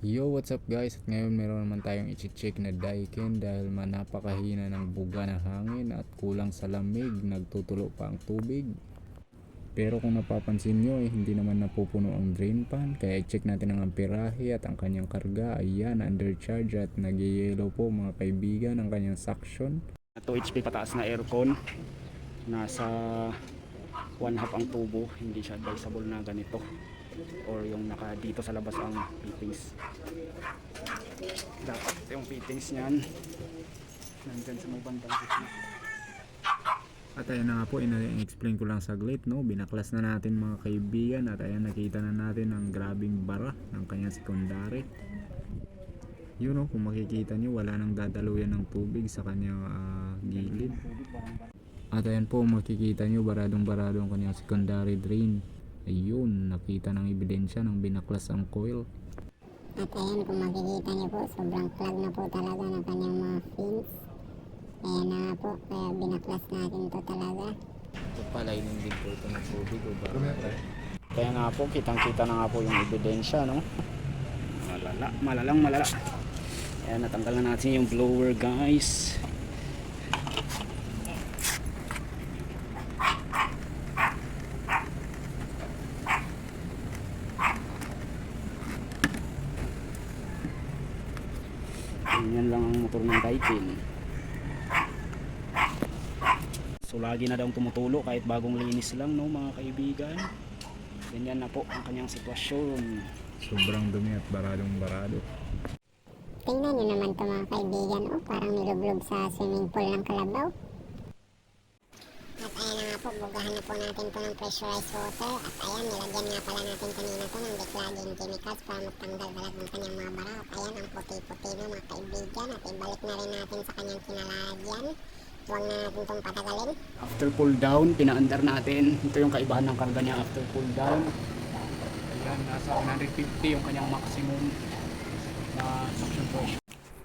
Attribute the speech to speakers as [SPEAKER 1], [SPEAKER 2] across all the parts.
[SPEAKER 1] Yo, what's up guys? At ngayon meron naman tayong i-check na Daikin dahil napakahina ng buga ng hangin at kulang sa lamig, nagtutulo pa ang tubig. Pero kung napapansin nyo hindi naman napupuno ang drain pan, kaya i-check natin ang amperahe at ang kanyang karga. Ayan, undercharge at nag-yellow po mga kaibigan ang kanyang suction.
[SPEAKER 2] 2 HP pataas na aircon, nasa 1/2 ang tubo, hindi siya advisable na ganito or yung naka dito sa labas ang fittings. Dapat yung fittings niyan nandyan sa may bandang gitna.
[SPEAKER 1] At ayan na nga po, in-explain ko lang saglit, no? Binaklas na natin mga kaibigan at ayan, nakita na natin ang grabing bara ng kanyang secondary. Yun, no? Kung makikita nyo, wala nang dadaluyan ng tubig sa kanyang gilid. At ayan po, makikita nyo, baradong barado ang kanyang secondary drain. Ayun, nakita ng ebidensya ng binaklas ang coil.
[SPEAKER 3] At ayan, kung makikita nyo po, sobrang clog na po talaga ng kanyang mga fins. Ayan na nga po, kaya binaklas natin to talaga.
[SPEAKER 1] Ito pala, hindi po ito ng tubig o ba?
[SPEAKER 2] Kaya nga po, kitang-kita na nga po yung ebidensya, no? Malala. Ayan, natanggal na natin yung blower, guys. Yan lang ang motor ng Daikin. So lagi na daw tumutulo kahit bagong linis lang, no mga kaibigan. Ganyan na po ang kanyang sitwasyon.
[SPEAKER 1] Sobrang dumi at baradong barado.
[SPEAKER 3] Tingnan nyo naman to mga kaibigan, oh, parang nilublob sa swimming pool ng Kalabaw. At ayan na nga po, bugahan na po natin to ng pressurized water. At ayan, nilagyan nga pala natin kanina to ng declogging chemicals para matanggal balat ng kanyang mga bara. At ayan, ang puti-puti na mga kaibigan. At ibalik na rin natin sa kanyang kinalagyan. Huwag na natin itong patagalin.
[SPEAKER 2] After pull down, pinaandar natin. Ito yung kaibahan ng karga niya after pull down. Ayan, nasa 150 yung kanyang maximum na suction pressure.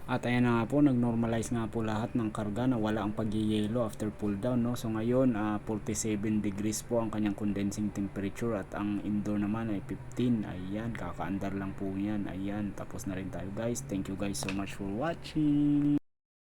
[SPEAKER 2] At ayan na nga po, nag-normalize nga po lahat ng karga na wala ang pag-yellow after pull down, no? So ngayon, 47 degrees po ang kanyang condensing temperature at ang indoor naman ay 15. Ayan, kakaandar lang po yan. Ayan, tapos na rin tayo guys. Thank you guys so much for watching.